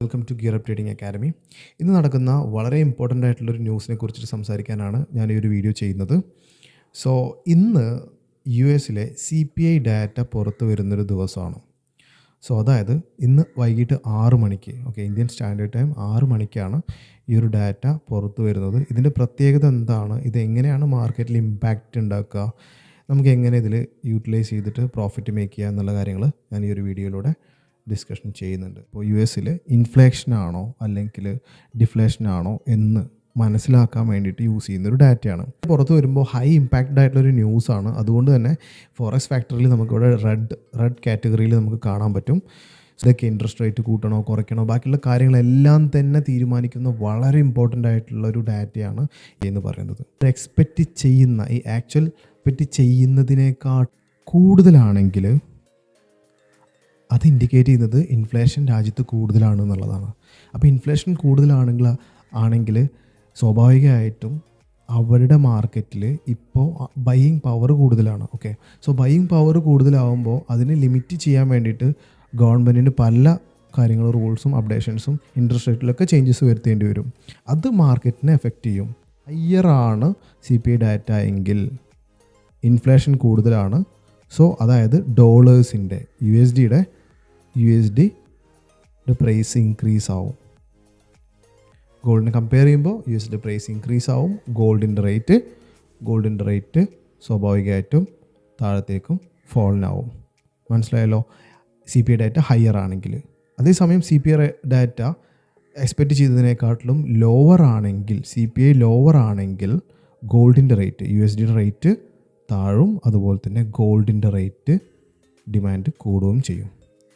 Welcome to gear up trading academy. ഇന്ന് നടക്കുന്ന വളരെ ഇമ്പോർട്ടൻ്റ് ആയിട്ടുള്ളൊരു ന്യൂസിനെ കുറിച്ചിട്ട് സംസാരിക്കാനാണ് ഞാൻ ഈ ഒരു വീഡിയോ ചെയ്യുന്നത്. സോ ഇന്ന് US-ലെ CPI ഡാറ്റ പുറത്തു വരുന്നൊരു ദിവസമാണ്. സോ അതായത് ഇന്ന് വൈകിട്ട് 6 മണിക്ക് ഇന്ത്യൻ സ്റ്റാൻഡേർഡ് ടൈം 6 മണിക്കാണ് ഈ ഒരു ഡാറ്റ പുറത്തു വരുന്നത്. ഇതിൻ്റെ പ്രത്യേകത എന്താണ്, ഇതെങ്ങനെയാണ് മാർക്കറ്റിൽ ഇമ്പാക്റ്റ് ഉണ്ടാക്കുക, നമുക്ക് എങ്ങനെ ഇതിൽ യൂട്ടിലൈസ് ചെയ്തിട്ട് പ്രോഫിറ്റ് മേക്ക് ചെയ്യുക എന്നുള്ള കാര്യങ്ങൾ ഞാൻ ഈ ഒരു വീഡിയോയിലൂടെ ഡിസ്കഷൻ ചെയ്യുന്നുണ്ട്. ഇപ്പോൾ US-ൽ ഇൻഫ്ലേഷനാണോ അല്ലെങ്കിൽ ഡിഫ്ലേഷനാണോ എന്ന് മനസ്സിലാക്കാൻ വേണ്ടിയിട്ട് യൂസ് ചെയ്യുന്നൊരു ഡാറ്റയാണ്. പുറത്ത് വരുമ്പോൾ ഹൈ ഇമ്പാക്റ്റഡ് ആയിട്ടുള്ളൊരു ന്യൂസാണ്. അതുകൊണ്ട് തന്നെ ഫോറക്സ് ഫാക്ടറിയിൽ നമുക്കിവിടെ റെഡ് കാറ്റഗറിയിൽ നമുക്ക് കാണാൻ പറ്റും. ഇതൊക്കെ ഇൻട്രസ്റ്റ് റേറ്റ് കൂട്ടണോ കുറയ്ക്കണോ ബാക്കിയുള്ള കാര്യങ്ങളെല്ലാം തന്നെ തീരുമാനിക്കുന്ന വളരെ ഇമ്പോർട്ടൻ്റ് ആയിട്ടുള്ളൊരു ഡാറ്റയാണ് എന്ന് പറയുന്നത്. എക്സ്പെക്റ്റ് ചെയ്യുന്ന ഈ ആക്ച്വൽ എക്സ്പെക്റ്റ് ചെയ്യുന്നതിനേക്കാൾ കൂടുതലാണെങ്കിൽ അത് ഇൻഡിക്കേറ്റ് ചെയ്യുന്നത് ഇൻഫ്ലേഷൻ രാജ്യത്ത് കൂടുതലാണ് എന്നുള്ളതാണ്. അപ്പോൾ ഇൻഫ്ലേഷൻ കൂടുതലാണെങ്കിൽ സ്വാഭാവികമായിട്ടും അവരുടെ മാർക്കറ്റിൽ ഇപ്പോൾ ബൈയിങ് പവർ കൂടുതലാണ്. സോ ബൈയിങ് പവർ കൂടുതലാവുമ്പോൾ അതിനെ ലിമിറ്റ് ചെയ്യാൻ വേണ്ടിയിട്ട് ഗവൺമെൻറ്റിന് പല കാര്യങ്ങളും റൂൾസും അപ്ഡേഷൻസും ഇൻട്രസ്റ്റ് റേറ്റിലൊക്കെ ചേഞ്ചസ് വരുത്തേണ്ടി വരും. അത് മാർക്കറ്റിനെ എഫക്റ്റ് ചെയ്യും. ഹയ്യറാണ് CPI ഡാറ്റ എങ്കിൽ ഇൻഫ്ലേഷൻ കൂടുതലാണ്. സോ അതായത് ഡോളേഴ്സിൻ്റെ USD പ്രൈസ് ഇൻക്രീസ് ആവും. ഗോൾഡിനെ കമ്പയർ ചെയ്യുമ്പോൾ USD പ്രൈസ് ഇൻക്രീസ് ആവും. ഗോൾഡിൻ്റെ റേറ്റ് സ്വാഭാവികമായിട്ടും താഴത്തേക്കും ഫോളിനാവും. മനസ്സിലായല്ലോ? CPI ഡാറ്റ ഹയർ ആണെങ്കിൽ. അതേസമയം CPI ഡാറ്റ എക്സ്പെക്റ്റ് ചെയ്തതിനേക്കാട്ടിലും ലോവർ ആണെങ്കിൽ, CPI ലോവർ ആണെങ്കിൽ ഗോൾഡിൻ്റെ റേറ്റ് USD റേറ്റ് താഴും. അതുപോലെ തന്നെ ഗോൾഡിൻ്റെ റേറ്റ് ഡിമാൻഡ് കൂടുകയും ചെയ്യും.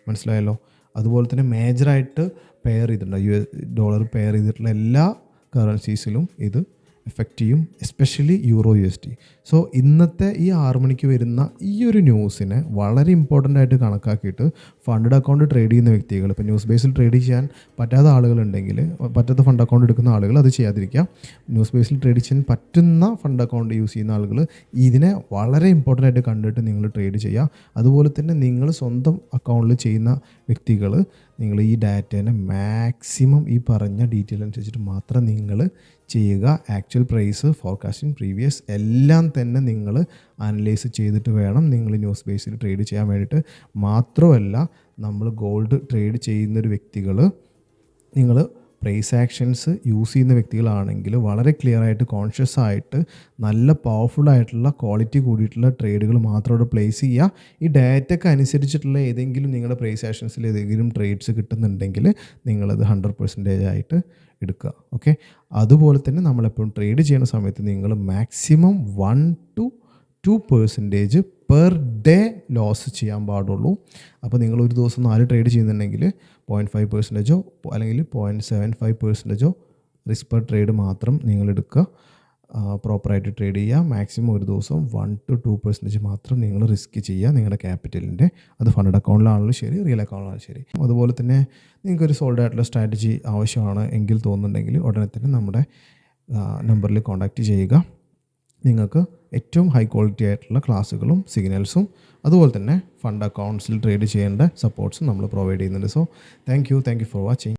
മനസ്സിലായല്ലോ? അതുപോലെ തന്നെ മേജറായിട്ട് പെയർ ചെയ്തിട്ടുണ്ട് ഡോളർ പെയർ ചെയ്തിട്ടുള്ള എല്ലാ കറൻസീസിലും ഇത് എഫക്റ്റ് ചെയ്യും, എസ്പെഷ്യലി EUR/USD. സോ ഇന്നത്തെ ഈ 6 മണിക്ക് വരുന്ന ഈ ഒരു ന്യൂസിനെ വളരെ ഇമ്പോർട്ടൻ്റ് ആയിട്ട് കണക്കാക്കിയിട്ട് ഫണ്ടഡ് അക്കൗണ്ട് ട്രേഡ് ചെയ്യുന്ന വ്യക്തികൾ, ഇപ്പോൾ ന്യൂസ് ബേസിൽ ട്രേഡ് ചെയ്യാൻ പറ്റാത്ത ആളുകളുണ്ടെങ്കിൽ, പറ്റാത്ത ഫണ്ട് അക്കൗണ്ട് എടുക്കുന്ന ആളുകൾ അത് ചെയ്യാതിരിക്കുക. ന്യൂസ് ബേസിൽ ട്രേഡ് ചെയ്യാൻ പറ്റുന്ന ഫണ്ട് അക്കൗണ്ട് യൂസ് ചെയ്യുന്ന ആളുകൾ ഇതിനെ വളരെ ഇമ്പോർട്ടൻ്റ് ആയിട്ട് കണ്ടിട്ട് നിങ്ങൾ ട്രേഡ് ചെയ്യുക. അതുപോലെ തന്നെ നിങ്ങൾ സ്വന്തം അക്കൗണ്ടിൽ ചെയ്യുന്ന വ്യക്തികൾ നിങ്ങൾ ഈ ഡാറ്റേനെ മാക്സിമം ഈ പറഞ്ഞ ഡീറ്റെയിൽ അനുസരിച്ചിട്ട് മാത്രം നിങ്ങൾ ചെയ്യുക. ആക്ച്വൽ പ്രൈസ്, ഫോർകാസ്റ്റിംഗ്, പ്രീവിയസ് എല്ലാം തന്നെ നിങ്ങൾ അനലൈസ് ചെയ്തിട്ട് വേണം നിങ്ങൾ ന്യൂസ് ബേസിൽ ട്രേഡ് ചെയ്യാൻ വേണ്ടിയിട്ട്. മാത്രമല്ല നമ്മൾ ഗോൾഡ് ട്രേഡ് ചെയ്യുന്നൊരു വ്യക്തികൾ, നിങ്ങൾ പ്രൈസ് ആക്ഷൻസ് യൂസ് ചെയ്യുന്ന വ്യക്തികളാണെങ്കിൽ വളരെ ക്ലിയർ ആയിട്ട് കോൺഷ്യസ് ആയിട്ട് നല്ല പവർഫുൾ ആയിട്ടുള്ള ക്വാളിറ്റി കൂടിയിട്ടുള്ള ട്രേഡുകൾ മാത്രം അവിടെ പ്ലേസ് ചെയ്യുക. ഈ ഡാറ്റയ്ക്ക് അനുസരിച്ചിട്ടുള്ള ഏതെങ്കിലും നിങ്ങളുടെ പ്രൈസ് ആക്ഷൻസിൽ ഏതെങ്കിലും ട്രേഡ്സ് കിട്ടുന്നുണ്ടെങ്കിൽ നിങ്ങളത് 100% ആയിട്ട് എടുക്കുക. അതുപോലെ തന്നെ നമ്മളെപ്പോഴും ട്രേഡ് ചെയ്യുന്ന സമയത്ത് നിങ്ങൾ maximum 1 to 2% per day loss ചെയ്യാൻ പാടുള്ളൂ. അപ്പോൾ നിങ്ങൾ ഒരു ദിവസം 4 ട്രേഡ് ചെയ്യുന്നുണ്ടെങ്കിൽ 0.5% അല്ലെങ്കിൽ 0.75% റിസ്ക് പെർ ട്രേഡ് മാത്രം നിങ്ങൾ എടുക്കുക. പ്രോപ്പറായിട്ട് ട്രേഡ് ചെയ്യുക. മാക്സിമം ഒരു ദിവസം 1 to 2% മാത്രം നിങ്ങൾ റിസ്ക് ചെയ്യുക നിങ്ങളുടെ ക്യാപിറ്റലിൻ്റെ. അത് ഫണ്ടഡ് അക്കൗണ്ടിലാണെങ്കിലും ശരി, റിയൽ അക്കൗണ്ടിലാണെങ്കിലും ശരി. അതുപോലെ തന്നെ നിങ്ങൾക്കൊരു സോൾഡ് ആയിട്ടുള്ള സ്ട്രാറ്റജി ആവശ്യമാണ് എങ്കിൽ തോന്നുന്നുണ്ടെങ്കിൽ ഉടനെ തന്നെ നമ്മുടെ നമ്പറിൽ കോൺടാക്റ്റ് ചെയ്യുക. നിങ്ങൾക്ക് ഏറ്റവും ഹൈ ക്വാളിറ്റി ആയിട്ടുള്ള ക്ലാസ്സുകളും സിഗ്നൽസും അതുപോലെ തന്നെ ഫണ്ട് അക്കൗണ്ട്സിൽ ട്രേഡ് ചെയ്യേണ്ട സപ്പോർട്ട്സും നമ്മൾ പ്രൊവൈഡ് ചെയ്യുന്നുണ്ട്. So thank you for watching.